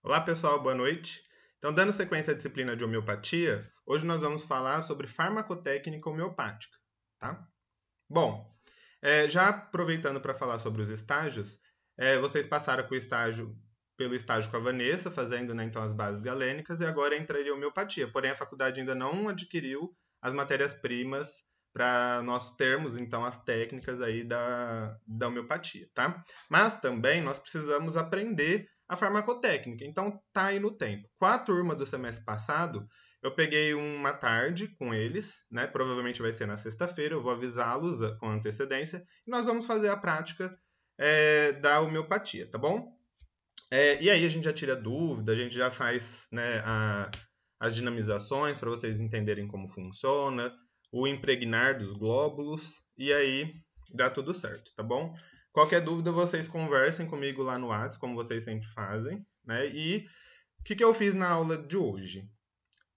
Olá pessoal, boa noite. Então, dando sequência à disciplina de homeopatia, hoje nós vamos falar sobre farmacotécnica homeopática, tá? Bom, já aproveitando para falar sobre os estágios, vocês passaram pelo estágio com a Vanessa, fazendo né, então as bases galênicas, e agora entraria a homeopatia. Porém, a faculdade ainda não adquiriu as matérias-primas para nós termos então as técnicas aí da homeopatia, tá? Mas também nós precisamos aprender a farmacotécnica. Então tá aí no tempo. Com a turma do semestre passado, eu peguei uma tarde com eles, né? Provavelmente vai ser na sexta-feira, eu vou avisá-los com antecedência, e nós vamos fazer a prática da homeopatia, tá bom? E aí a gente já tira dúvida, a gente já faz né, as dinamizações para vocês entenderem como funciona, o impregnar dos glóbulos, e aí dá tudo certo, tá bom? Qualquer dúvida, vocês conversem comigo lá no WhatsApp, como vocês sempre fazem, né? E o que eu fiz na aula de hoje?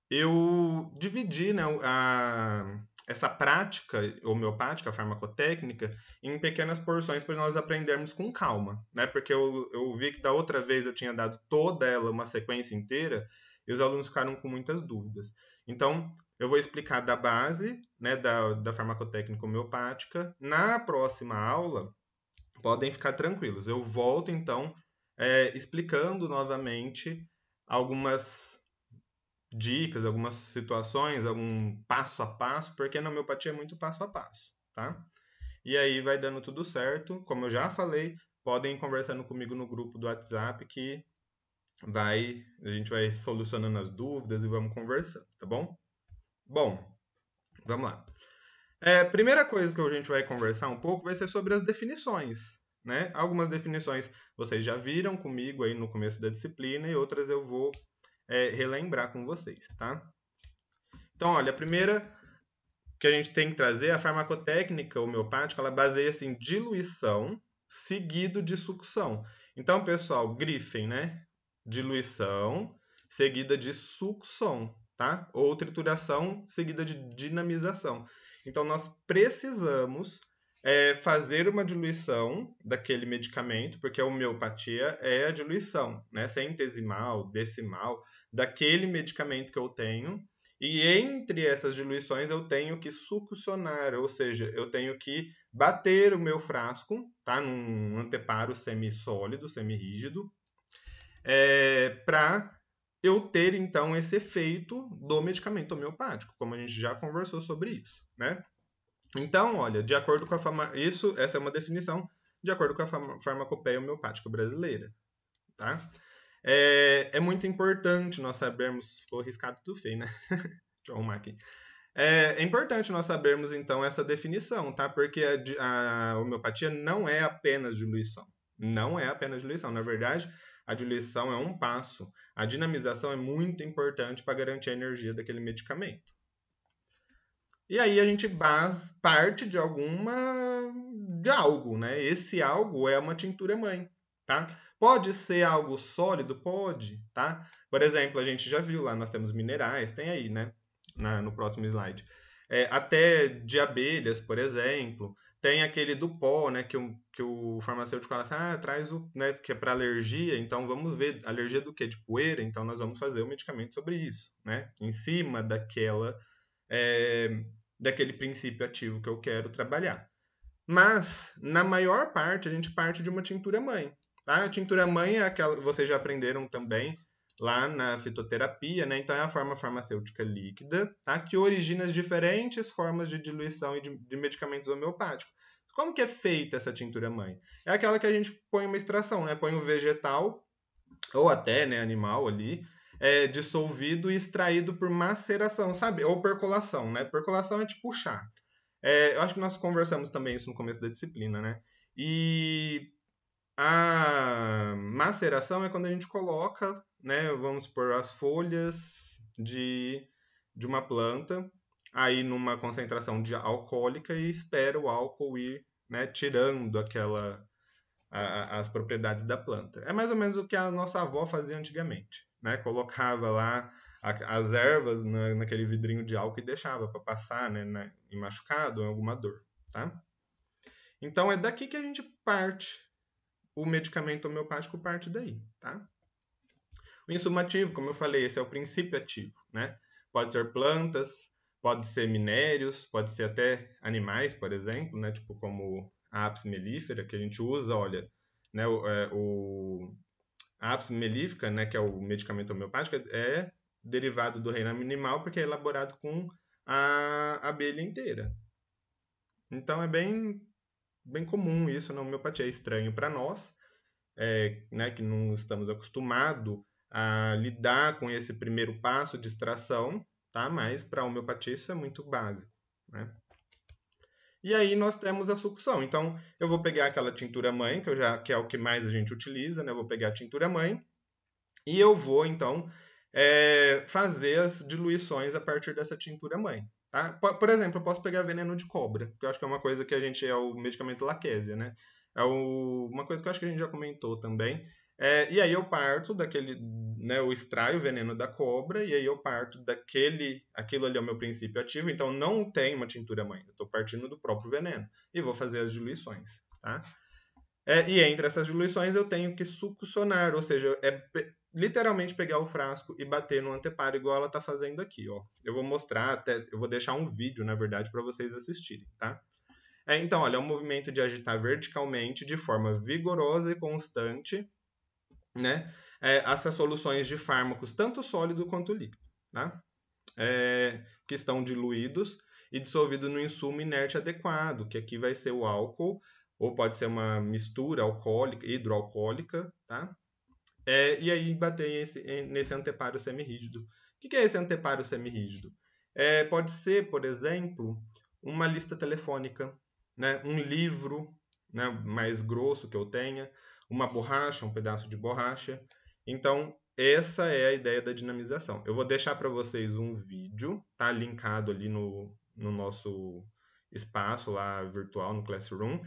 Eu dividi né, essa prática homeopática, farmacotécnica, em pequenas porções para nós aprendermos com calma, né? Porque eu vi que da outra vez eu tinha dado toda ela uma sequência inteira e os alunos ficaram com muitas dúvidas. Então, eu vou explicar da base né, da farmacotécnica homeopática. Na próxima aula, podem ficar tranquilos. Eu volto, então, explicando novamente algumas dicas, algumas situações, algum passo a passo, porque na homeopatia é muito passo a passo, tá? E aí vai dando tudo certo. Como eu já falei, podem ir conversando comigo no grupo do WhatsApp que a gente vai solucionando as dúvidas e vamos conversando, tá bom? Bom, vamos lá. Primeira coisa que a gente vai conversar um pouco vai ser sobre as definições, né? Algumas definições vocês já viram comigo aí no começo da disciplina e outras eu vou relembrar com vocês, tá? Então, olha, a primeira que a gente tem que trazer é a farmacotécnica homeopática, ela baseia-se em diluição seguido de sucção. Então, pessoal, grifem, né? Diluição seguida de sucção, tá? Ou trituração seguida de dinamização. Então, nós precisamos fazer uma diluição daquele medicamento, porque a homeopatia é a diluição, né? Centesimal, decimal, daquele medicamento que eu tenho. E entre essas diluições eu tenho que succionar, ou seja, eu tenho que bater o meu frasco, tá? Num anteparo semissólido, semirrígido, para eu ter então esse efeito do medicamento homeopático, como a gente já conversou sobre isso, né? Então, olha, de acordo com essa é uma definição de acordo com a farmacopeia homeopática brasileira, tá? É muito importante nós sabermos, ficou riscado tudo feio, né? Deixa eu arrumar aqui. É importante nós sabermos, então, essa definição, tá? Porque a homeopatia não é apenas diluição. Não é apenas diluição. Na verdade, a diluição é um passo. A dinamização é muito importante para garantir a energia daquele medicamento. E aí a gente parte de algo, né? Esse algo é uma tintura mãe, tá? Pode ser algo sólido? Pode, tá? Por exemplo, a gente já viu lá, nós temos minerais, tem aí, né? No próximo slide. Até de abelhas, por exemplo. Tem aquele do pó, né? Que o farmacêutico fala assim, traz o, né? Que é para alergia, então vamos ver, alergia do quê? De poeira? Então nós vamos fazer um medicamento sobre isso, né? Em cima é, daquele princípio ativo que eu quero trabalhar. Mas, na maior parte, a gente parte de uma tintura mãe. Tá? A tintura mãe é aquela que vocês já aprenderam também lá na fitoterapia, né? Então é a forma farmacêutica líquida, tá? Que origina as diferentes formas de diluição e de medicamentos homeopáticos. Como que é feita essa tintura mãe? É aquela que a gente põe uma extração, né? Põe um vegetal ou até né, animal ali, dissolvido e extraído por maceração, sabe? Ou percolação, né? Percolação é tipo chá. Eu acho que nós conversamos também isso no começo da disciplina, né? E a maceração é quando a gente coloca, né? Vamos por as folhas de uma planta aí numa concentração de alcoólica e espera o álcool ir, né, tirando as propriedades da planta. É mais ou menos o que a nossa avó fazia antigamente, né? Colocava lá as ervas naquele vidrinho de álcool e deixava para passar, né, em machucado ou em alguma dor, tá? Então é daqui que a gente parte. O medicamento homeopático parte daí, tá? O insumo ativo, como eu falei, esse é o princípio ativo, né? Pode ser plantas, pode ser minérios, pode ser até animais, por exemplo, né? Tipo como a apis mellifera, que a gente usa, olha, né? A apis mellifera, né? Que é o medicamento homeopático, é derivado do reino animal porque é elaborado com a abelha inteira. Então é bem comum isso na homeopatia. É estranho para nós, né? Que não estamos acostumados a lidar com esse primeiro passo de extração, tá? Mas para a homeopatia isso é muito básico, né? E aí nós temos a sucção. Então, eu vou pegar aquela tintura mãe, que é o que mais a gente utiliza, né? Eu vou pegar a tintura mãe e eu vou, então, fazer as diluições a partir dessa tintura mãe. Tá? Por exemplo, eu posso pegar veneno de cobra, que eu acho que é uma coisa que a gente é o medicamento laquesia, né? Uma coisa que eu acho que a gente já comentou também. E aí eu parto daquele, né, eu extraio o veneno da cobra e aí eu parto aquilo ali é o meu princípio ativo, então não tem uma tintura mãe, eu estou partindo do próprio veneno e vou fazer as diluições, tá? E entre essas diluições eu tenho que succionar, ou seja, literalmente pegar o frasco e bater no anteparo, igual ela está fazendo aqui, ó. Eu vou mostrar, eu vou deixar um vídeo, na verdade, para vocês assistirem, tá? Então, olha, é um movimento de agitar verticalmente, de forma vigorosa e constante, né? Essas soluções de fármacos, tanto sólido quanto líquido, tá? Que estão diluídos e dissolvidos no insumo inerte adequado, que aqui vai ser o álcool, ou pode ser uma mistura alcoólica, hidroalcoólica, tá? E aí bater nesse anteparo semirrígido. O que é esse anteparo semirrígido? Pode ser, por exemplo, uma lista telefônica, né? Um livro, né, mais grosso que eu tenha, uma borracha, um pedaço de borracha. Então, essa é a ideia da dinamização. Eu vou deixar para vocês um vídeo, tá linkado ali no nosso espaço lá virtual, no Classroom,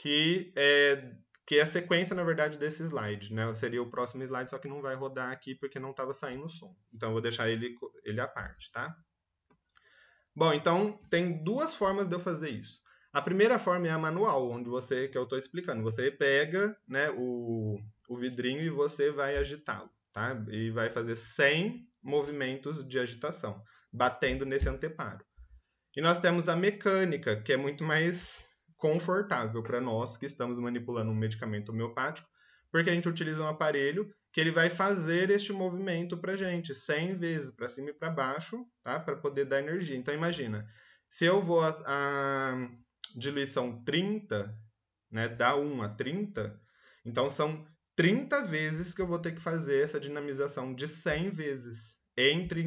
que é a sequência, na verdade, desse slide, né? Seria o próximo slide, só que não vai rodar aqui porque não estava saindo o som. Então, eu vou deixar ele à parte, tá? Bom, então, tem duas formas de eu fazer isso. A primeira forma é a manual, que eu estou explicando. Você pega, né, o vidrinho e você vai agitá-lo, tá? E vai fazer 100 movimentos de agitação, batendo nesse anteparo. E nós temos a mecânica, que é muito mais confortável para nós que estamos manipulando um medicamento homeopático, porque a gente utiliza um aparelho que ele vai fazer este movimento para a gente 100 vezes, para cima e para baixo, tá? Para poder dar energia. Então, imagina, se eu vou a diluição 30, né, da 1 a 30, então são 30 vezes que eu vou ter que fazer essa dinamização de 100 vezes.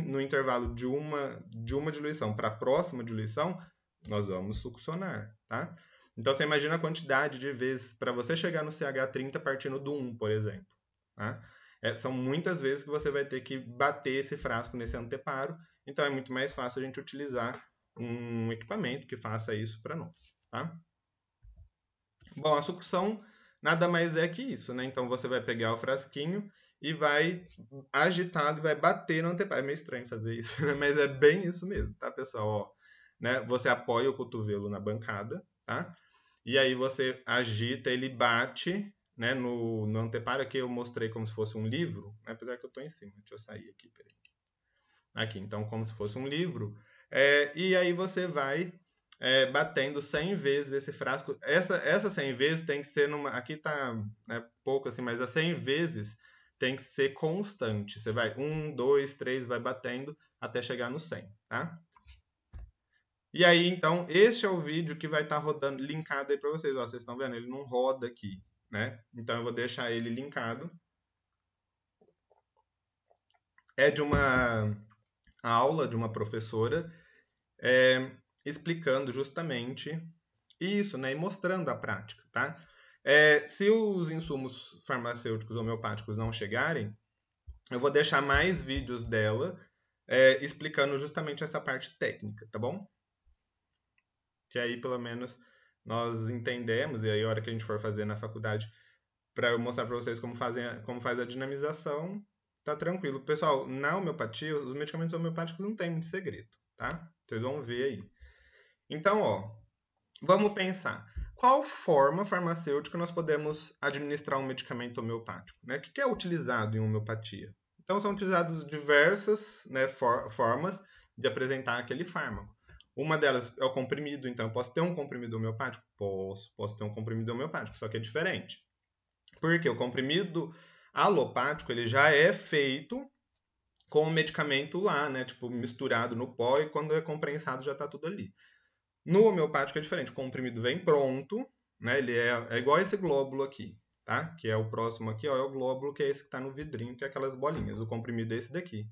No intervalo de uma diluição para a próxima diluição, nós vamos succionar, tá? Então, você imagina a quantidade de vezes para você chegar no CH30 partindo do 1, por exemplo. Tá? São muitas vezes que você vai ter que bater esse frasco nesse anteparo, então é muito mais fácil a gente utilizar um equipamento que faça isso para nós. Tá? Bom, a sucção nada mais é que isso, né? Então você vai pegar o frasquinho e vai agitado e vai bater no anteparo. É meio estranho fazer isso, né? Mas é bem isso mesmo, tá, pessoal? Ó, né? Você apoia o cotovelo na bancada, tá? E aí você agita, ele bate, né, no anteparo. Aqui eu mostrei como se fosse um livro, né? Apesar que eu estou em cima. Deixa eu sair aqui, peraí. Aqui, então, como se fosse um livro. E aí você vai batendo 100 vezes esse frasco. Essa 100 vezes tem que ser numa... Aqui está, né, pouco assim, mas as 100 vezes tem que ser constante. Você vai 1, 2, 3, vai batendo até chegar no 100, tá? E aí, então, este é o vídeo que vai estar rodando, linkado aí para vocês. Ó, vocês estão vendo? Ele não roda aqui, né? Então, eu vou deixar ele linkado. É de uma aula de uma professora explicando justamente isso, né? E mostrando a prática, tá? Se os insumos farmacêuticos homeopáticos não chegarem, eu vou deixar mais vídeos dela explicando justamente essa parte técnica, tá bom? Que aí, pelo menos, nós entendemos, e aí a hora que a gente for fazer na faculdade, para eu mostrar para vocês como faz a dinamização, tá tranquilo. Pessoal, na homeopatia, os medicamentos homeopáticos não tem muito segredo, tá? Vocês vão ver aí. Então, ó, vamos pensar. Qual forma farmacêutica nós podemos administrar um medicamento homeopático? Né? O que é utilizado em homeopatia? Então, são utilizadas diversas, né, formas de apresentar aquele fármaco. Uma delas é o comprimido, então eu posso ter um comprimido homeopático? Posso ter um comprimido homeopático, só que é diferente. Porque o comprimido alopático, ele já é feito com o medicamento lá, né, tipo, misturado no pó, e quando é comprensado já está tudo ali. No homeopático é diferente, o comprimido vem pronto, né, ele é igual esse glóbulo aqui, tá? Que é o próximo aqui, ó, é o glóbulo, que é esse que está no vidrinho, que é aquelas bolinhas. O comprimido é esse daqui.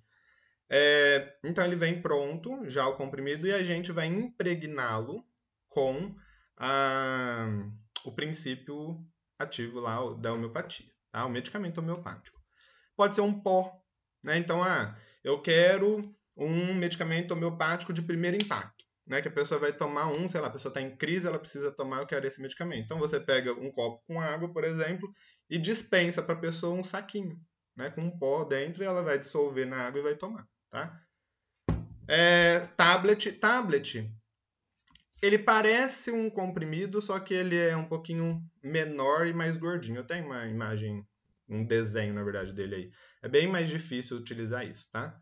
Então ele vem pronto, já o comprimido, e a gente vai impregná-lo com o princípio ativo lá da homeopatia, tá? O medicamento homeopático. Pode ser um pó, né? Então, eu quero um medicamento homeopático de primeiro impacto, né? Que a pessoa vai tomar sei lá, a pessoa está em crise, ela precisa tomar, eu quero esse medicamento. Então você pega um copo com água, por exemplo, e dispensa para a pessoa um saquinho, né? Com um pó dentro, e ela vai dissolver na água e vai tomar, tá? Tablet, ele parece um comprimido, só que ele é um pouquinho menor e mais gordinho. Eu tenho uma imagem, um desenho, na verdade, dele aí. É bem mais difícil utilizar isso, tá?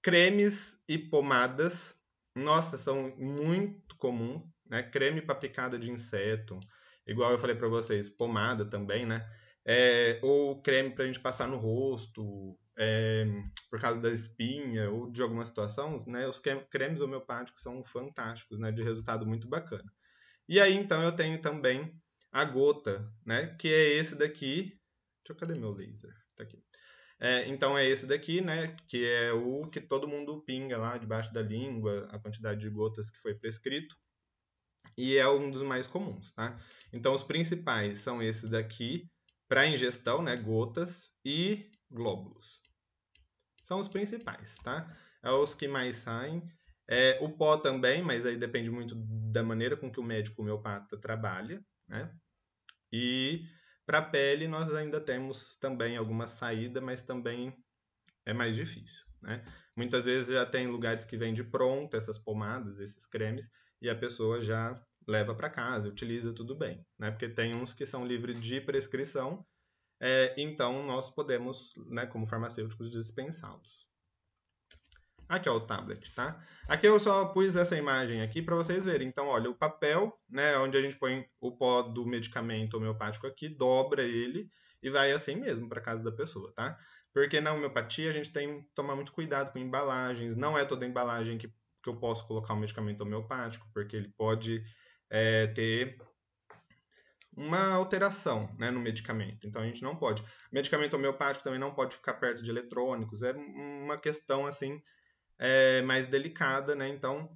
Cremes e pomadas, nossa, são muito comuns, né? Creme para picada de inseto, igual eu falei para vocês, pomada também, né? Ou creme para a gente passar no rosto, por causa da espinha ou de alguma situação, né? Os cremes homeopáticos são fantásticos, né? De resultado muito bacana. E aí, então, eu tenho também a gota, né? Que é esse daqui. Cadê meu laser? Tá aqui. Então é esse daqui, né? Que é o que todo mundo pinga lá debaixo da língua, a quantidade de gotas que foi prescrito. E é um dos mais comuns, tá? Então os principais são esses daqui, para ingestão, né? Gotas e glóbulos. São os principais, tá? É os que mais saem. O pó também, mas aí depende muito da maneira com que o médico homeopata trabalha, né? E para a pele nós ainda temos também alguma saída, mas também é mais difícil, né? Muitas vezes já tem lugares que vende pronta essas pomadas, esses cremes, e a pessoa já leva para casa, utiliza tudo bem, né? Porque tem uns que são livres de prescrição, então nós podemos, né, como farmacêuticos, dispensá-los. Aqui é o tablet, tá? Aqui eu só pus essa imagem aqui para vocês verem. Então, olha, o papel, né, onde a gente põe o pó do medicamento homeopático aqui, dobra ele e vai assim mesmo para casa da pessoa, tá? Porque na homeopatia a gente tem que tomar muito cuidado com embalagens. Não é toda embalagem que eu posso colocar um medicamento homeopático, porque ele pode ter uma alteração, né, no medicamento. Então a gente não pode. O medicamento homeopático também não pode ficar perto de eletrônicos. É uma questão assim mais delicada, né? Então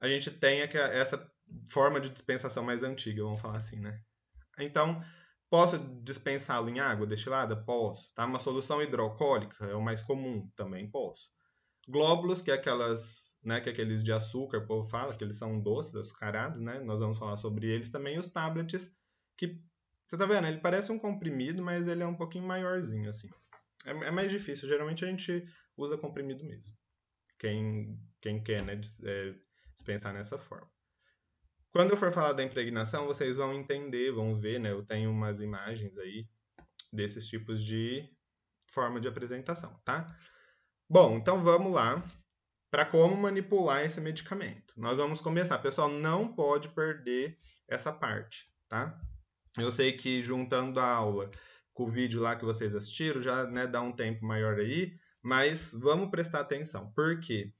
a gente tem essa forma de dispensação mais antiga, vamos falar assim, né? Então, posso dispensá-lo em água destilada? Posso. Tá? Uma solução hidroalcoólica é o mais comum, também posso. Glóbulos, que é aqueles de açúcar, o povo fala que eles são doces, açucarados, né? Nós vamos falar sobre eles também. Os tablets, que você tá vendo? Ele parece um comprimido, mas ele é um pouquinho maiorzinho, assim. É mais difícil. Geralmente a gente usa comprimido mesmo. Quem quer, né, dispensar nessa forma. Quando eu for falar da impregnação, vocês vão entender, vão ver, né? Eu tenho umas imagens aí desses tipos de forma de apresentação, tá? Bom, então vamos lá para como manipular esse medicamento. Nós vamos começar. Pessoal, não pode perder essa parte, tá? Eu sei que juntando a aula com o vídeo lá que vocês assistiram, já, né, dá um tempo maior aí, mas vamos prestar atenção. Por quê?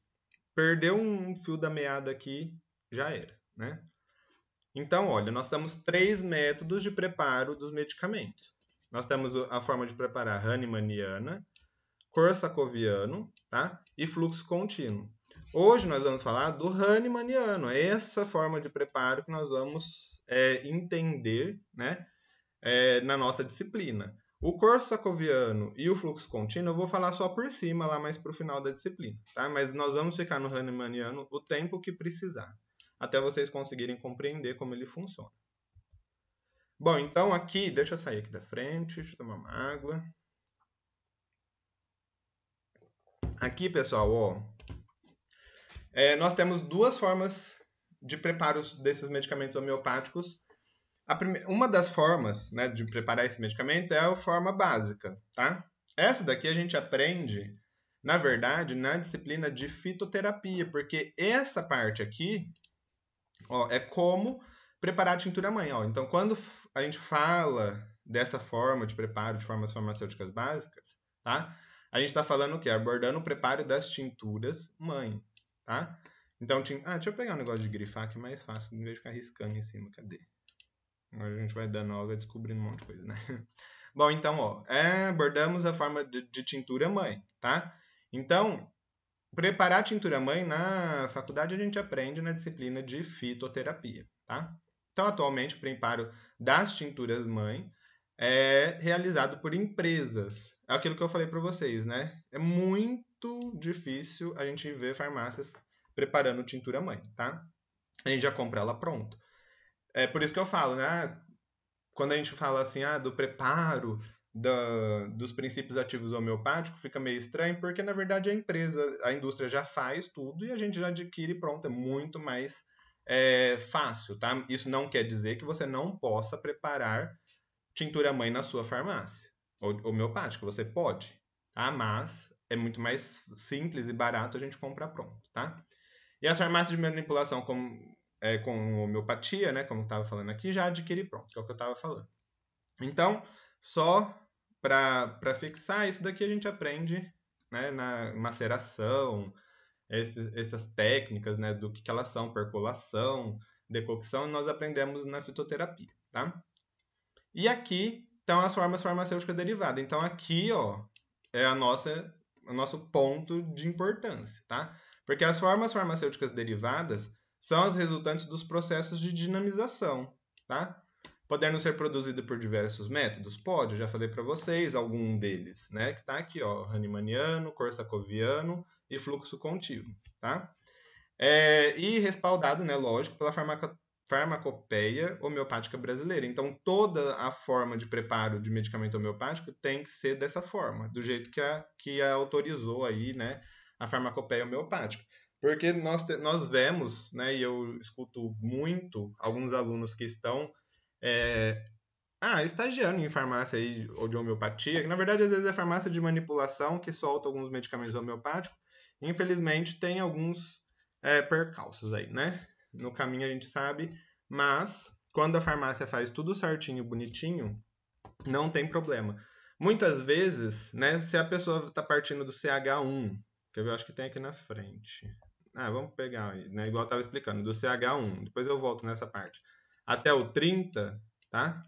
Perdeu um fio da meada aqui, já era, né? Então, olha, nós temos 3 métodos de preparo dos medicamentos. Nós temos a forma de preparar hahnemanniana, corsacoviano, tá? E fluxo contínuo. Hoje nós vamos falar do hahnemanniano, essa forma de preparo que nós vamos entender, né, na nossa disciplina. O corsacoviano e o fluxo contínuo eu vou falar só por cima, lá mais para o final da disciplina, tá? Mas nós vamos ficar no hahnemanniano o tempo que precisar, até vocês conseguirem compreender como ele funciona. Bom, então aqui, deixa eu sair aqui da frente, deixa eu tomar uma água. Aqui, pessoal, ó, nós temos 2 formas de preparo desses medicamentos homeopáticos. Uma das formas, né, de preparar esse medicamento é a forma básica, tá? Essa daqui a gente aprende, na verdade, na disciplina de fitoterapia, porque essa parte aqui, ó, é como preparar a tintura mãe. Ó. Então, quando a gente fala dessa forma de preparo de formas farmacêuticas básicas, tá? A gente está falando o quê? Abordando o preparo das tinturas mãe, tá? Então, deixa eu pegar um negócio de grifar que é mais fácil, em vez de ficar riscando em cima. Cadê? Agora a gente vai dando aula e descobrindo um monte de coisa, né? Bom, então, ó, abordamos a forma de tintura mãe, tá? Então, preparar a tintura mãe na faculdade a gente aprende na disciplina de fitoterapia, tá? Então, atualmente, o preparo das tinturas mãe é realizado por empresas. É aquilo que eu falei para vocês, né? É muito difícil a gente ver farmácias preparando tintura mãe, tá? A gente já compra ela pronta. É por isso que eu falo, né? Quando a gente fala assim, do preparo dos princípios ativos homeopáticos, fica meio estranho, porque na verdade a indústria já faz tudo e a gente já adquire pronto, é muito mais fácil, tá? Isso não quer dizer que você não possa preparar tintura mãe na sua farmácia homeopática, você pode, tá? Mas é muito mais simples e barato a gente comprar pronto, tá? E as farmácias de manipulação com homeopatia, né, como eu estava falando aqui, já adquire pronto, que é o que eu estava falando. Então, só para fixar, isso daqui a gente aprende, né, na maceração, essas técnicas, né, do que elas são, percolação, decocção, nós aprendemos na fitoterapia, tá? E aqui estão as formas farmacêuticas derivadas. Então, aqui, ó, é o nosso ponto de importância, tá? Porque as formas farmacêuticas derivadas são as resultantes dos processos de dinamização, tá? Podendo ser produzido por diversos métodos? Pode, eu já falei para vocês algum deles, né? Que tá aqui, ó, Hahnemanniano, Korsakoviano e fluxo contínuo, tá? E respaldado, né, lógico, pela farmacopeia homeopática brasileira. Então, toda a forma de preparo de medicamento homeopático tem que ser dessa forma, do jeito que autorizou aí, né, a farmacopeia homeopática. Porque nós vemos, né, e eu escuto muito alguns alunos que estão estagiando em farmácia aí, ou de homeopatia, que na verdade às vezes é farmácia de manipulação que solta alguns medicamentos homeopáticos. Infelizmente tem alguns percalços aí, né? No caminho a gente sabe, mas quando a farmácia faz tudo certinho, bonitinho, não tem problema. Muitas vezes, né, se a pessoa está partindo do CH1, que eu acho que tem aqui na frente. Vamos pegar aí, né, igual eu estava explicando, do CH1, depois eu volto nessa parte. Até o 30, tá?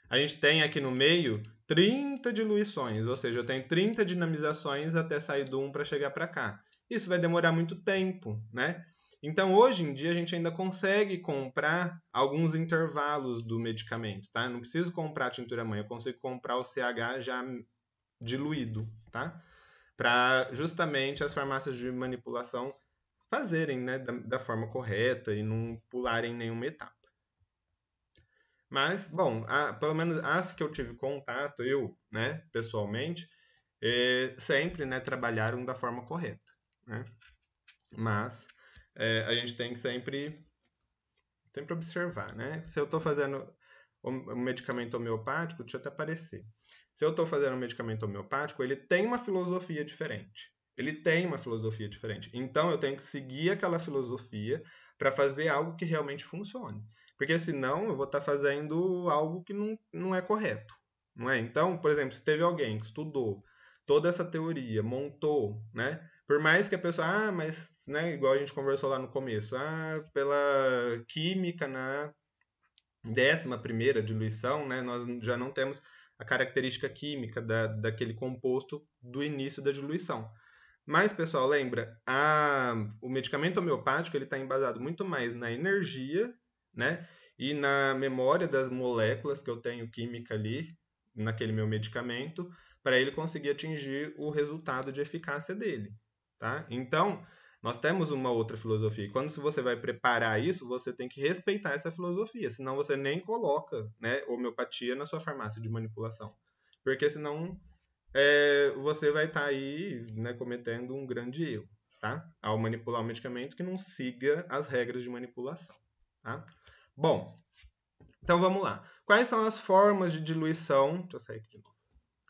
A gente tem aqui no meio 30 diluições, ou seja, eu tenho 30 dinamizações até sair do 1 para chegar para cá. Isso vai demorar muito tempo, né? Então, hoje em dia, a gente ainda consegue comprar alguns intervalos do medicamento, tá? Eu não preciso comprar a tintura mãe, eu consigo comprar o CH já diluído, tá? Para justamente as farmácias de manipulação fazerem, né, da forma correta e não pularem nenhuma etapa. Mas, bom, pelo menos as que eu tive contato, eu, né, pessoalmente, sempre, né, trabalharam da forma correta, né? Mas a gente tem que sempre observar, né? Se eu estou fazendo um medicamento homeopático, deixa eu até aparecer. Se eu estou fazendo um medicamento homeopático, ele tem uma filosofia diferente. Ele tem uma filosofia diferente. Então, eu tenho que seguir aquela filosofia para fazer algo que realmente funcione. Porque senão eu vou estar fazendo algo que não é correto. Não é? Então, por exemplo, se teve alguém que estudou toda essa teoria, montou, né? Por mais que a pessoa, mas, né, igual a gente conversou lá no começo, pela química na 11ª diluição, né, nós já não temos a característica química daquele composto do início da diluição. Mas, pessoal, lembra, o medicamento homeopático ele está embasado muito mais na energia, né, e na memória das moléculas que eu tenho química ali, naquele meu medicamento, para ele conseguir atingir o resultado de eficácia dele, tá? Então, nós temos uma outra filosofia. E quando você vai preparar isso, você tem que respeitar essa filosofia, senão você nem coloca, né, homeopatia na sua farmácia de manipulação. Porque senão você vai estar aí, né, cometendo um grande erro, tá? Ao manipular o medicamento que não siga as regras de manipulação, tá? Bom, então vamos lá. Quais são as formas de diluição? Deixa eu sair aqui de novo.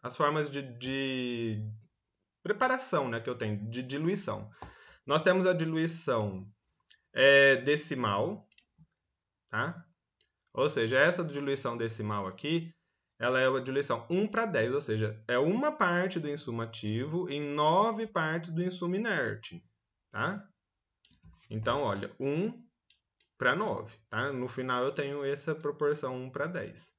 as formas de preparação, né, que eu tenho, de diluição. Nós temos a diluição decimal, tá? Ou seja, essa diluição decimal aqui, ela é a diluição 1 para 10, ou seja, é uma parte do insumo ativo em 9 partes do insumo inerte, tá? Então, olha, 1 para 9, tá? No final eu tenho essa proporção 1 para 10.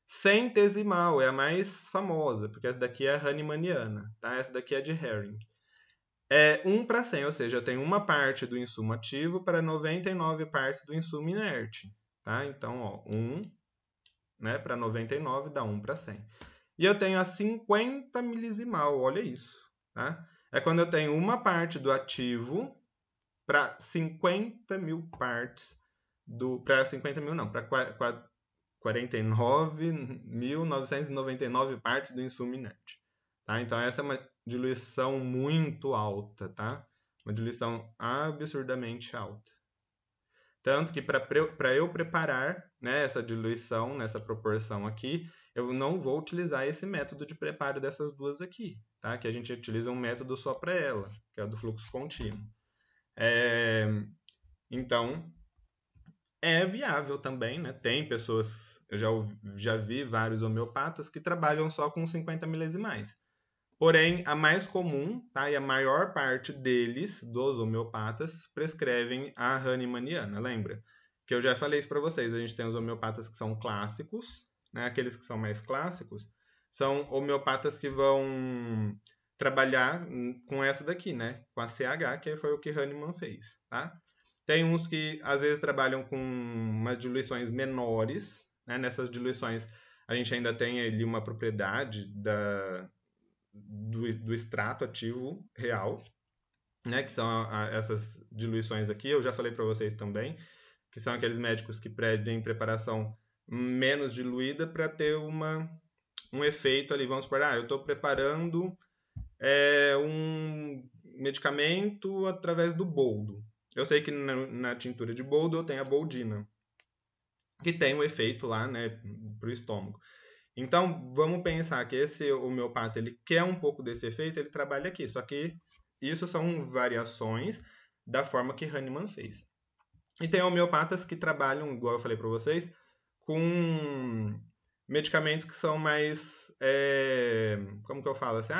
Centesimal é a mais famosa, porque essa daqui é a Hahnemanniana, tá? Essa daqui é de Herring. É 1 para 100, ou seja, eu tenho uma parte do insumo ativo para 99 partes do insumo inerte, tá? Então, ó, 1, né, para 99 dá 1 para 100. E eu tenho a 50 milisimal, olha isso, tá? É quando eu tenho uma parte do ativo para 50 mil partes para 50 mil não, para 49.999 partes do insumo inerte. Tá? Então, essa é uma diluição muito alta, tá? Uma diluição absurdamente alta. Tanto que para eu preparar, né, essa diluição, nessa proporção aqui, eu não vou utilizar esse método de preparo dessas duas aqui, tá? Que a gente utiliza um método só para ela, que é o do fluxo contínuo. Então, é viável também, né? Tem pessoas, eu já vi vários homeopatas que trabalham só com 50 milesimais. Porém, a mais comum, tá? E a maior parte deles, dos homeopatas, prescrevem a Hahnemanniana, lembra? Que eu já falei isso para vocês, a gente tem os homeopatas que são clássicos, né? Aqueles que são mais clássicos, são homeopatas que vão trabalhar com essa daqui, né? Com a CH, que foi o que Hahnemann fez, tá? Tem uns que às vezes trabalham com umas diluições menores, né? Nessas diluições a gente ainda tem ali uma propriedade do extrato ativo real, né? Que são essas diluições aqui. Eu já falei para vocês também, que são aqueles médicos que pedem preparação menos diluída para ter um efeito ali. Vamos supor, eu estou preparando um medicamento através do boldo. Eu sei que na tintura de boldo eu tenho a boldina, que tem um efeito lá, né, para o estômago. Então, vamos pensar que esse homeopata, ele quer um pouco desse efeito, ele trabalha aqui. Só que isso são variações da forma que Hahnemann fez. E tem homeopatas que trabalham, igual eu falei para vocês, com medicamentos que são mais, como que eu falo assim,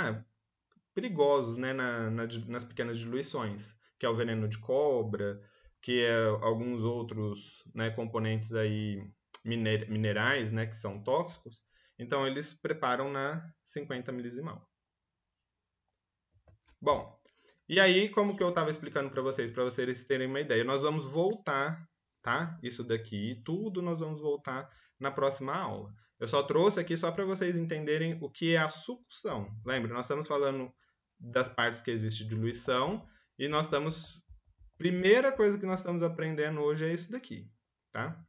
perigosos, né, nas pequenas diluições, que é o veneno de cobra, que é alguns outros, né, componentes aí minerais, né, que são tóxicos. Então eles preparam na 50 milisimal. Bom, e aí como que eu estava explicando para vocês terem uma ideia, nós vamos voltar, tá? Isso daqui, tudo nós vamos voltar na próxima aula. Eu só trouxe aqui só para vocês entenderem o que é a sucção. Lembra, nós estamos falando das partes que existe diluição e nós estamos primeira coisa que nós estamos aprendendo hoje é isso daqui, tá?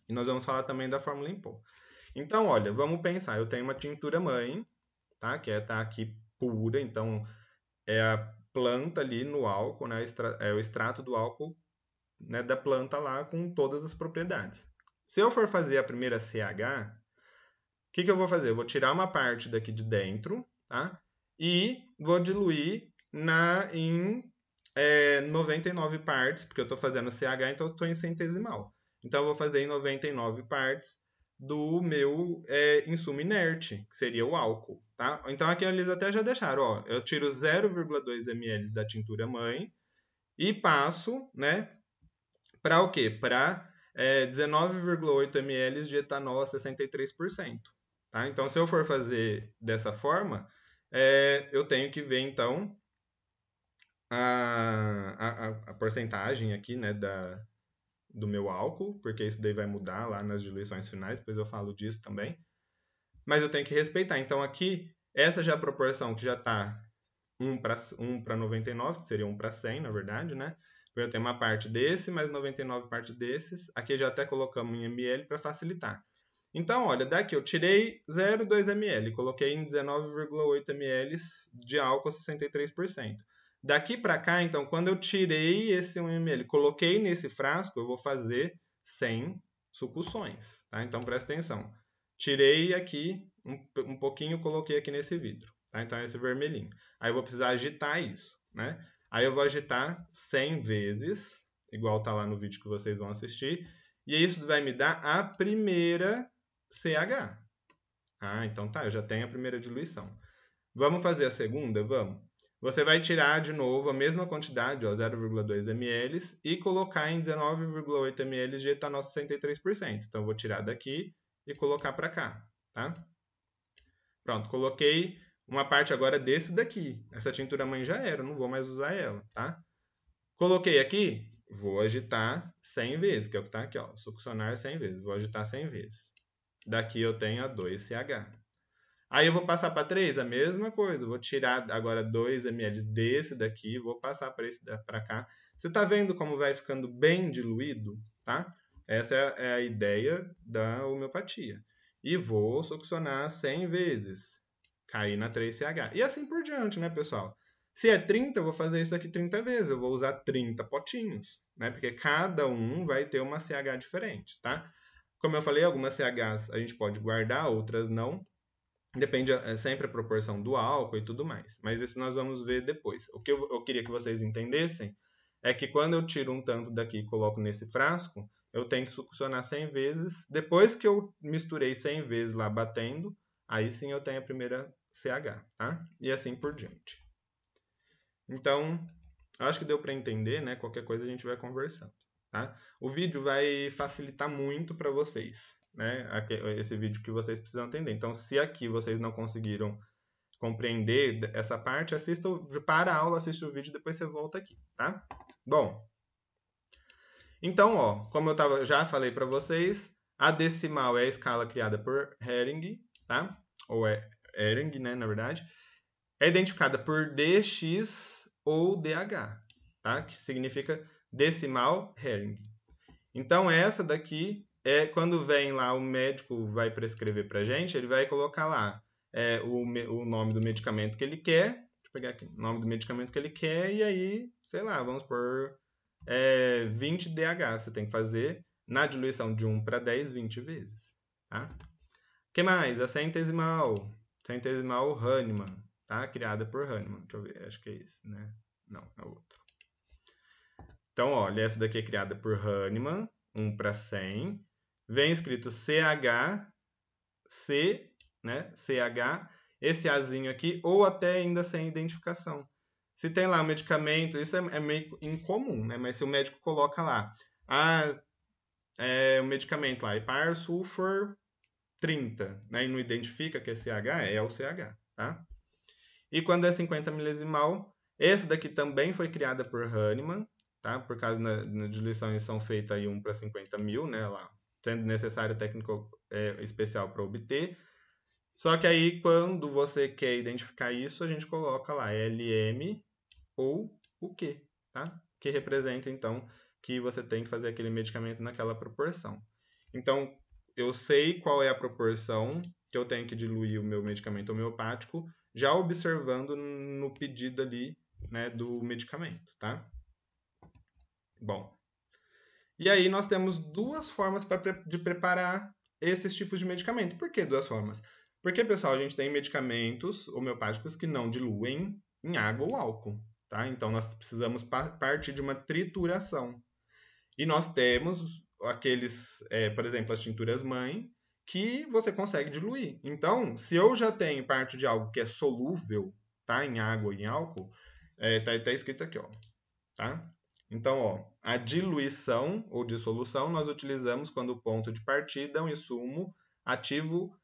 E nós vamos falar também da fórmula em pó. Então, olha, vamos pensar, eu tenho uma tintura mãe, tá? Que tá aqui pura, então é a planta ali no álcool, né? É o extrato do álcool, né, da planta lá com todas as propriedades. Se eu for fazer a primeira CH, o que eu vou fazer? Eu vou tirar uma parte daqui de dentro, tá? E vou diluir em 99 partes, porque eu estou fazendo CH, então eu estou em centesimal. Então eu vou fazer em 99 partes do meu insumo inerte, que seria o álcool, tá? Então aqui eles até já deixaram, ó, eu tiro 0,2 ml da tintura mãe e passo, né, para o quê? Para 19,8 ml de etanol a 63%. Tá? Então, se eu for fazer dessa forma, eu tenho que ver, então, a porcentagem aqui, né, do meu álcool, porque isso daí vai mudar lá nas diluições finais, depois eu falo disso também. Mas eu tenho que respeitar. Então, aqui, essa já é a proporção que já está 1 para 99, que seria 1 para 100, na verdade, né? Eu tenho uma parte desse, mais 99 parte desses. Aqui já até colocamos em ml para facilitar. Então, olha, daqui eu tirei 0,2 ml, coloquei em 19,8 ml de álcool a 63%. Daqui para cá, então, quando eu tirei esse 1 ml, coloquei nesse frasco, eu vou fazer 100 sucções, tá? Então, presta atenção. tirei aqui um pouquinho, coloquei aqui nesse vidro, tá? Então é esse vermelhinho. Aí eu vou precisar agitar isso, né? Aí eu vou agitar 100 vezes, igual tá lá no vídeo que vocês vão assistir, e isso vai me dar a primeira CH. Ah, então tá, eu já tenho a primeira diluição. Vamos fazer a segunda? Vamos. Você vai tirar de novo a mesma quantidade, 0,2 ml, e colocar em 19,8 ml de etanol 63%. Então, eu vou tirar daqui e colocar para cá, tá? Pronto, coloquei uma parte agora desse daqui. Essa tintura mãe já era, não vou mais usar ela, tá? Coloquei aqui, vou agitar 100 vezes, que é o que está aqui, ó, succionar 100 vezes. Vou agitar 100 vezes. Daqui eu tenho a 2CH. Aí eu vou passar para 3, a mesma coisa. Vou tirar agora 2 ml desse daqui, vou passar para esse para cá. Você está vendo como vai ficando bem diluído, tá? Essa é a ideia da homeopatia. E vou succionar 100 vezes. Cair na 3CH. E assim por diante, né, pessoal? Se é 30, eu vou fazer isso aqui 30 vezes. Eu vou usar 30 potinhos, né? Porque cada um vai ter uma CH diferente, tá? Como eu falei, algumas CHs a gente pode guardar, outras não. Depende sempre a proporção do álcool e tudo mais. Mas isso nós vamos ver depois. O que eu queria que vocês entendessem é que quando eu tiro um tanto daqui e coloco nesse frasco, eu tenho que succionar 100 vezes. Depois que eu misturei 100 vezes lá batendo, aí sim eu tenho a primeira CH, tá? E assim por diante. Então, acho que deu para entender, né? Qualquer coisa a gente vai conversando, tá? O vídeo vai facilitar muito para vocês, né? Esse vídeo que vocês precisam entender. Então, se aqui vocês não conseguiram compreender essa parte, para a aula, assiste o vídeo, depois você volta aqui, tá? Bom, então, ó, como eu já falei para vocês, a decimal é a escala criada por Hering, tá? Ou é Hering, né, na verdade. É identificada por DX ou DH, tá? Que significa decimal Hering. Então, essa daqui é quando vem lá, o médico vai prescrever para a gente, ele vai colocar lá o nome do medicamento que ele quer. Deixa eu pegar aqui, o nome do medicamento que ele quer, e aí, sei lá, vamos por 20 DH. Você tem que fazer na diluição de 1 para 10, 20 vezes. Tá? O que mais? A centesimal Hahnemann, tá? Criada por Hahnemann. Deixa eu ver, acho que é esse, né? Não, é outro. Então, olha, essa daqui é criada por Hahnemann, 1 para 100. Vem escrito CH, né? CH, esse Azinho aqui, ou até ainda sem identificação. Se tem lá um medicamento, isso é meio incomum, né? Mas se o médico coloca lá, o medicamento lá, Ipar Sulfur 30, né? E não identifica que é CH, é o CH, tá? E quando é 50 milesimal, esse daqui também foi criada por Hahnemann, tá? Por causa na diluição são feitas aí 1 para 50 mil, né? Lá, sendo necessário técnica especial para obter. Só que aí, quando você quer identificar isso, a gente coloca lá LM ou o Q, tá? Que representa, então, que você tem que fazer aquele medicamento naquela proporção. Então, eu sei qual é a proporção que eu tenho que diluir o meu medicamento homeopático, já observando no pedido ali, né, do medicamento, tá? Bom, e aí nós temos duas formas de preparar esses tipos de medicamento. Por que duas formas? Porque, pessoal, a gente tem medicamentos homeopáticos que não diluem em água ou álcool, tá? Então, nós precisamos partir de uma trituração. E nós temos aqueles, por exemplo, as tinturas mãe, que você consegue diluir. Então, se eu já tenho parte de algo que é solúvel, tá? Em água e em álcool, tá escrito aqui, ó, tá? Então, ó, a diluição ou dissolução nós utilizamos quando o ponto de partida é um insumo ativo,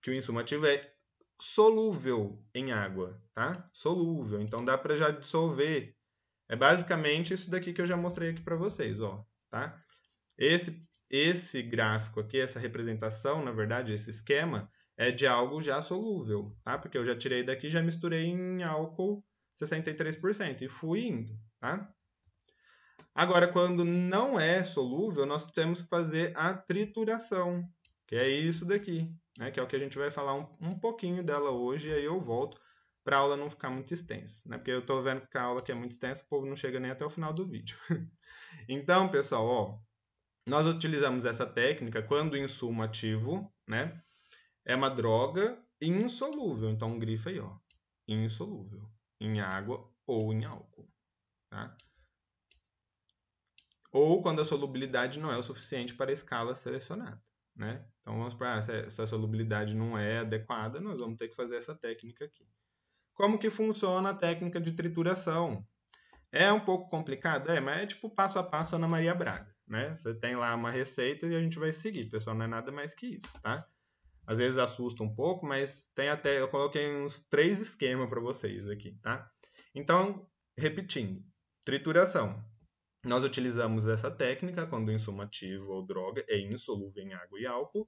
que o insumo ativo é solúvel em água, tá? Solúvel, então dá para já dissolver. É basicamente isso daqui que eu já mostrei aqui para vocês, ó, tá? Esse gráfico aqui, essa representação, na verdade, esse esquema, é de algo já solúvel, tá? Porque eu já tirei daqui e já misturei em álcool 63% e fui indo, tá? Agora, quando não é solúvel, nós temos que fazer a trituração, que é isso daqui, né? Que é o que a gente vai falar um pouquinho dela hoje, e aí eu volto para a aula não ficar muito extensa, né? Porque eu estou vendo que a aula aqui é muito extensa, o povo não chega nem até o final do vídeo. Então, pessoal, ó, nós utilizamos essa técnica quando o insumo ativo, né? é uma droga insolúvel. Então, grifa aí, ó. Insolúvel. Em água ou em álcool. Tá? Ou quando a solubilidade não é o suficiente para a escala selecionada. Né? Então, vamos para se a solubilidade não é adequada, nós vamos ter que fazer essa técnica aqui. Como que funciona a técnica de trituração? É um pouco complicado, mas é tipo passo a passo Ana Maria Braga, né? Você tem lá uma receita e a gente vai seguir, pessoal, não é nada mais que isso, tá? Às vezes assusta um pouco, mas tem até, eu coloquei uns 3 esquemas para vocês aqui, tá? Então, repetindo, trituração. Nós utilizamos essa técnica quando o insumo ativo ou droga é insolúvel em água e álcool,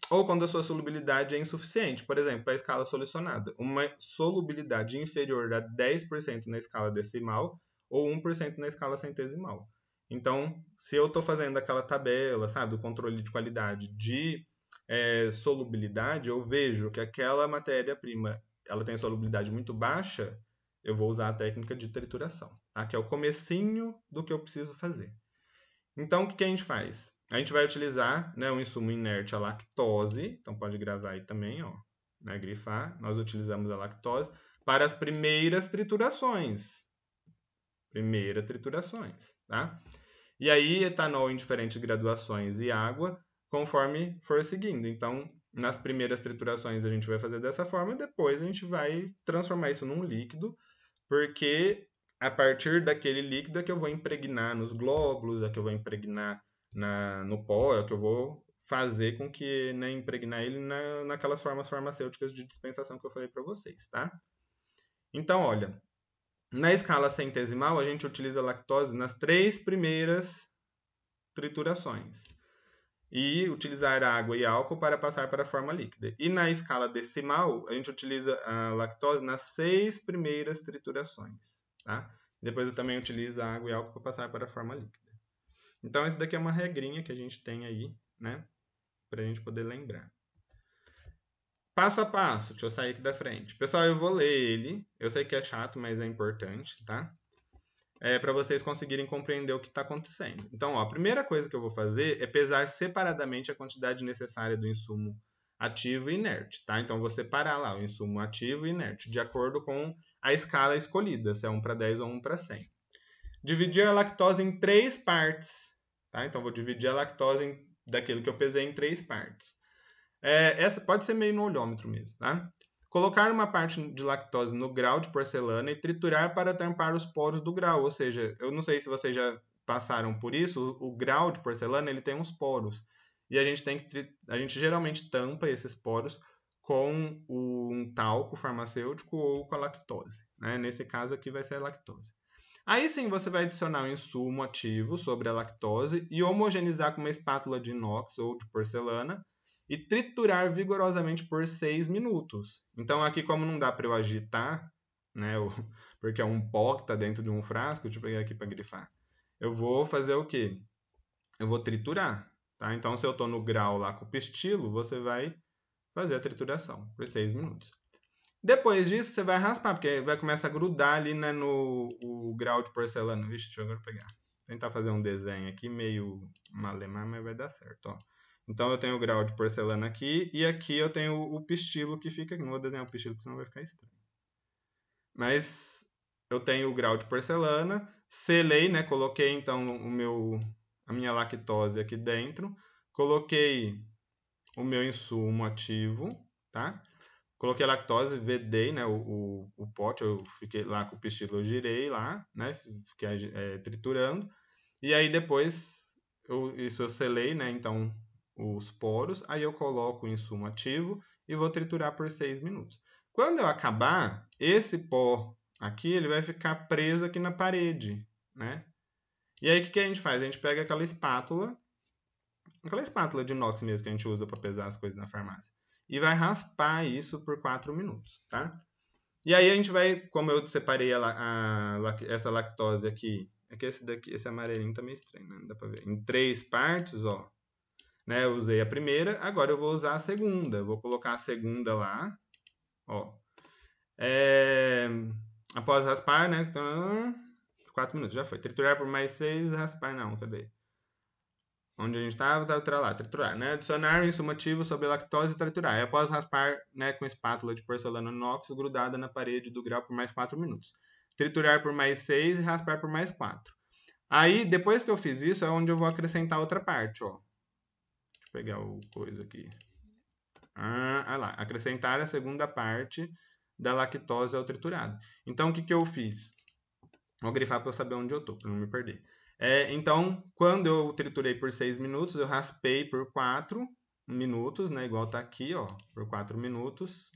ou quando a sua solubilidade é insuficiente. Por exemplo, a escala solucionada. Uma solubilidade inferior a 10% na escala decimal ou 1% na escala centesimal. Então, se eu estou fazendo aquela tabela, sabe, do controle de qualidade de solubilidade, eu vejo que aquela matéria-prima ela tem solubilidade muito baixa, eu vou usar a técnica de trituração, tá? Que é o comecinho do que eu preciso fazer. Então, o que a gente faz? A gente vai utilizar, né, um insumo inerte, a lactose. Então, pode gravar aí também, ó, né, grifar. Nós utilizamos a lactose para as primeiras triturações. Tá? E aí, etanol em diferentes graduações e água, conforme for seguindo. Então, nas primeiras triturações a gente vai fazer dessa forma, depois a gente vai transformar isso num líquido, porque a partir daquele líquido é que eu vou impregnar nos glóbulos, é que eu vou impregnar no pó, é que eu vou fazer com que, né, impregnar ele naquelas formas farmacêuticas de dispensação que eu falei para vocês, tá? Então, olha, na escala centesimal a gente utiliza a lactose nas 3 primeiras triturações e utilizar água e álcool para passar para a forma líquida. E na escala decimal, a gente utiliza a lactose nas 6 primeiras triturações. Tá? Depois eu também utilizo a água e álcool para passar para a forma líquida. Então, isso daqui é uma regrinha que a gente tem aí, né? Para a gente poder lembrar. Passo a passo, deixa eu sair aqui da frente. Pessoal, eu vou ler ele. Eu sei que é chato, mas é importante, tá? Para vocês conseguirem compreender o que está acontecendo. Então, ó, a primeira coisa que eu vou fazer é pesar separadamente a quantidade necessária do insumo ativo e inerte, tá? Então, eu vou separar lá o insumo ativo e inerte, de acordo com a escala escolhida, se é 1 para 10 ou 1 para 100. Dividir a lactose em 3 partes, tá? Então, vou dividir a lactose daquilo que eu pesei em 3 partes. Essa pode ser meio no olhômetro mesmo, tá? Colocar uma parte de lactose no grau de porcelana e triturar para tampar os poros do grau. Ou seja, eu não sei se vocês já passaram por isso, o grau de porcelana ele tem uns poros. E a gente geralmente tampa esses poros com um talco farmacêutico ou com a lactose. Né? Nesse caso aqui vai ser a lactose. Aí sim você vai adicionar um insumo ativo sobre a lactose e homogeneizar com uma espátula de inox ou de porcelana e triturar vigorosamente por 6 minutos. Então aqui como não dá para eu agitar, né, porque é um pó que está dentro de um frasco, deixa eu pegar aqui para grifar. Eu vou fazer o quê? Eu vou triturar, tá? Então se eu estou no grau lá com o pistilo, você vai fazer a trituração por 6 minutos. Depois disso, você vai raspar, porque vai começar a grudar ali, né, no grau de porcelana. Vixe, deixa eu agora pegar. Tentar fazer um desenho aqui meio malemar, mas vai dar certo, ó. Então eu tenho o grau de porcelana aqui e aqui eu tenho o pistilo que fica aqui. Não vou desenhar o pistilo porque senão vai ficar estranho. Mas eu tenho o grau de porcelana, selei, né? Coloquei então a minha lactose aqui dentro, coloquei o meu insumo ativo, tá? Coloquei a lactose, vedei, né, o pote, eu fiquei lá com o pistilo, eu girei lá, né, fiquei triturando. E aí depois, isso eu selei, né, então, os poros. Aí eu coloco o insumo ativo e vou triturar por 6 minutos. Quando eu acabar, esse pó aqui, ele vai ficar preso aqui na parede, né? E aí o que a gente faz? A gente pega aquela espátula de inox mesmo que a gente usa para pesar as coisas na farmácia, e vai raspar isso por 4 minutos, tá? E aí a gente vai, como eu separei essa lactose aqui, é que esse amarelinho tá meio estranho, né? Não dá pra ver. Em 3 partes, ó, né? Eu usei a primeira, agora eu vou usar a segunda. Vou colocar a segunda lá, ó. Após raspar, né? 4 minutos, já foi. Triturar por mais 6, raspar não, cadê? onde a gente estava, lá, triturar, né? Adicionar o insumativo sobre a lactose e triturar. E após raspar, né, com espátula de porcelana inox grudada na parede do grau por mais 4 minutos. Triturar por mais 6 e raspar por mais 4. Aí, depois que eu fiz isso, é onde eu vou acrescentar outra parte, ó. Deixa eu pegar o coisa aqui. Lá. Acrescentar a segunda parte da lactose ao triturado. Então, o que eu fiz? Vou grifar para eu saber onde eu tô, para não me perder. Então, quando eu triturei por 6 minutos, eu raspei por 4 minutos, né? Igual tá aqui, ó, por 4 minutos.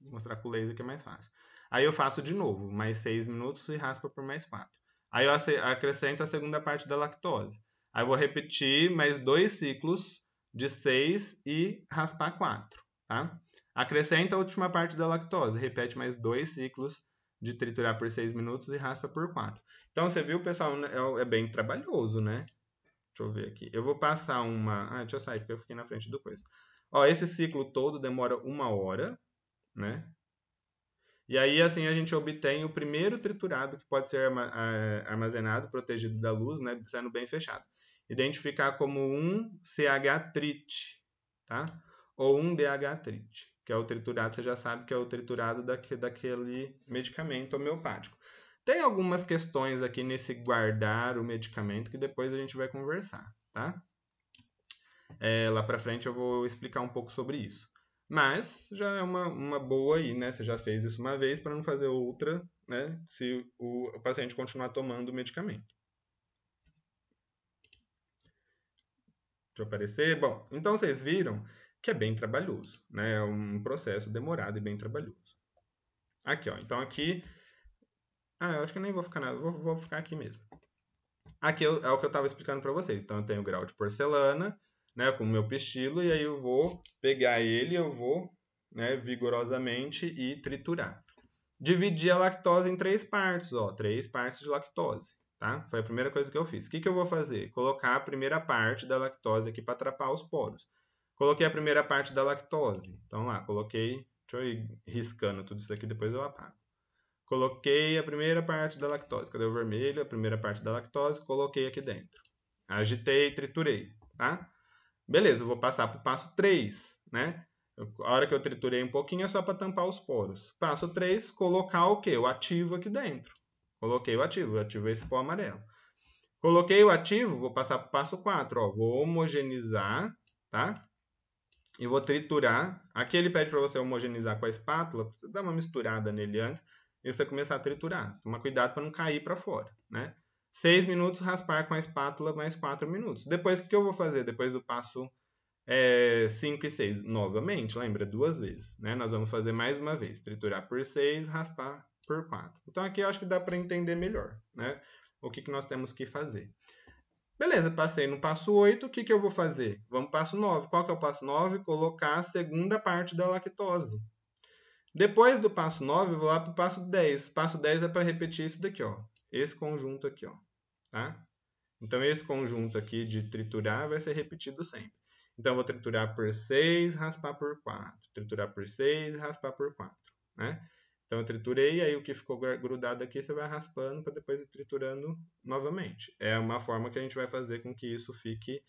Vou mostrar com o laser que é mais fácil. Aí eu faço de novo, mais 6 minutos e raspa por mais 4. Aí eu acrescento a segunda parte da lactose. Aí eu vou repetir mais 2 ciclos de 6 e raspar 4, tá? Acrescenta a última parte da lactose, repete mais 2 ciclos de triturar por 6 minutos e raspa por 4. Então, você viu, pessoal, é bem trabalhoso, né? Deixa eu ver aqui. Eu vou passar uma... deixa eu sair, porque eu fiquei na frente do coisa. Ó, esse ciclo todo demora 1 hora, né? E aí, assim, a gente obtém o primeiro triturado que pode ser armazenado, protegido da luz, né? Sendo bem fechado. Identificar como 1CH-TRIT, tá? Ou 1DH-TRIT, que é o triturado, você já sabe que é o triturado daquele medicamento homeopático. Tem algumas questões aqui nesse guardar o medicamento que depois a gente vai conversar, tá? Lá pra frente eu vou explicar um pouco sobre isso. Mas já é uma boa aí, né? Você já fez isso uma vez para não fazer outra, né? Se o paciente continuar tomando o medicamento. Deixa eu aparecer. Bom, então vocês viram que é bem trabalhoso, né? É um processo demorado e bem trabalhoso. Aqui, ó. Então aqui... eu acho que eu nem vou ficar nada. Vou ficar aqui mesmo. Aqui é o que eu estava explicando para vocês. Então eu tenho o grau de porcelana, né, com o meu pistilo, e aí eu vou pegar ele, eu vou, né, vigorosamente e triturar. Dividir a lactose em 3 partes, ó, 3 partes de lactose, tá? Foi a primeira coisa que eu fiz. O que eu vou fazer? Colocar a primeira parte da lactose aqui para atrapar os poros. Coloquei a primeira parte da lactose. Então lá, coloquei, deixa eu ir riscando tudo isso aqui, depois eu apago. Coloquei a primeira parte da lactose. Cadê o vermelho? A primeira parte da lactose, coloquei aqui dentro. Agitei, triturei, tá? Beleza, eu vou passar para o passo 3, né? A hora que eu triturei um pouquinho é só para tampar os poros. Passo 3, colocar o quê? O ativo aqui dentro. Coloquei o ativo é esse pó amarelo. Coloquei o ativo, vou passar para o passo 4, ó. Vou homogeneizar, tá? E vou triturar. Aqui ele pede para você homogeneizar com a espátula, você dá uma misturada nele antes e você começar a triturar. Toma cuidado para não cair para fora, né? 6 minutos, raspar com a espátula mais 4 minutos. Depois, o que eu vou fazer? Depois do passo 5 e 6, novamente, lembra? 2 vezes, né? Nós vamos fazer mais uma vez. Triturar por 6, raspar por 4. Então, aqui eu acho que dá para entender melhor, né? O que nós temos que fazer. Beleza, passei no passo 8, o que eu vou fazer? Vamos para o passo 9. Qual que é o passo 9? Colocar a segunda parte da lactose. Depois do passo 9, eu vou lá para o passo 10. Passo 10 é para repetir isso daqui, ó. Esse conjunto aqui, ó. Tá? Então, esse conjunto aqui de triturar vai ser repetido sempre. Então, eu vou triturar por 6, raspar por 4. Triturar por 6, raspar por 4. Né? Então, eu triturei, aí o que ficou grudado aqui, você vai raspando para depois ir triturando novamente. É uma forma que a gente vai fazer com que isso fique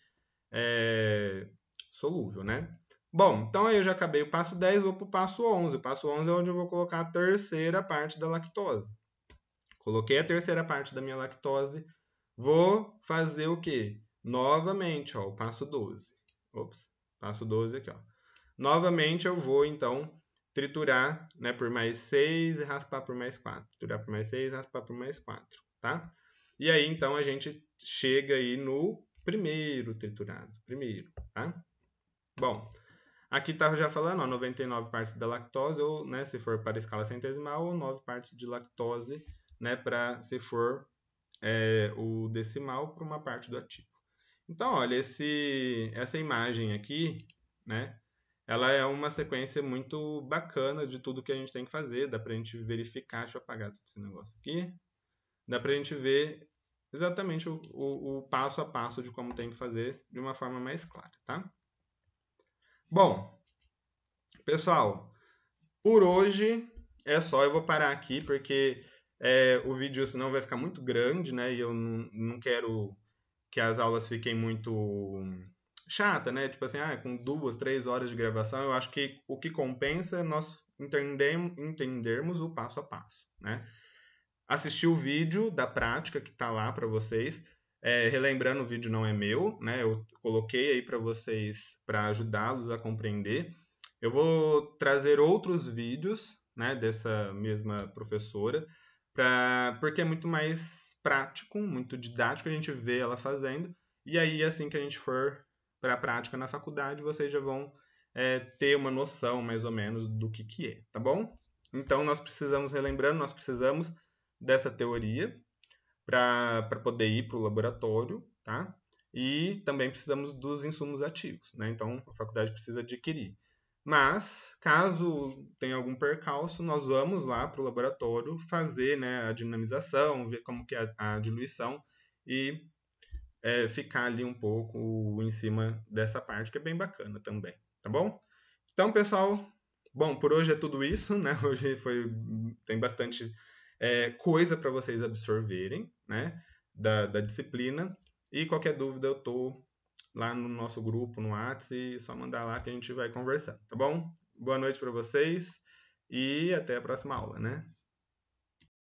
solúvel, né? Bom, então aí eu já acabei o passo 10, vou para o passo 11. O passo 11 é onde eu vou colocar a terceira parte da lactose. Coloquei a terceira parte da minha lactose, vou fazer o quê? Novamente, ó, o passo 12. Ops, passo 12 aqui, ó. Novamente eu vou, então, triturar, né, por mais 6 e raspar por mais 4. Triturar por mais 6 e raspar por mais 4, tá? E aí, então, a gente chega aí no primeiro triturado. Primeiro, tá? Bom, aqui tá já falando, ó, 99 partes da lactose, ou, né, se for para escala centesimal, ou 9 partes de lactose, né, para se for o decimal para uma parte do ativo. Então, olha, essa imagem aqui, né, ela é uma sequência muito bacana de tudo que a gente tem que fazer. Dá para a gente verificar, deixa eu apagar todo esse negócio aqui. Dá para a gente ver exatamente o passo a passo de como tem que fazer de uma forma mais clara, tá? Bom, pessoal, por hoje é só. Eu vou parar aqui porque o vídeo senão vai ficar muito grande, né? E eu não quero que as aulas fiquem muito chata, né? Tipo assim, com 2, 3 horas de gravação, eu acho que o que compensa é nós entendermos o passo a passo, né? Assistir o vídeo da prática que está lá para vocês. Relembrando, o vídeo não é meu, né? Eu coloquei aí para vocês para ajudá-los a compreender. Eu vou trazer outros vídeos, né, dessa mesma professora, porque é muito mais prático, muito didático, a gente vê ela fazendo. E aí, assim que a gente for para a prática na faculdade, vocês já vão ter uma noção mais ou menos do que é, tá bom? Então, relembrando, nós precisamos dessa teoria para poder ir para o laboratório, tá? E também precisamos dos insumos ativos, né? Então, a faculdade precisa adquirir. Mas, caso tenha algum percalço, nós vamos lá para o laboratório fazer, né, a dinamização, ver como que é a diluição e ficar ali um pouco em cima dessa parte, que é bem bacana também, tá bom? Então, pessoal, bom, por hoje é tudo isso, né? Hoje tem bastante coisa para vocês absorverem, né? Da disciplina. E qualquer dúvida eu tô lá no nosso grupo, no WhatsApp, e só mandar lá que a gente vai conversar, tá bom? Boa noite para vocês e até a próxima aula, né?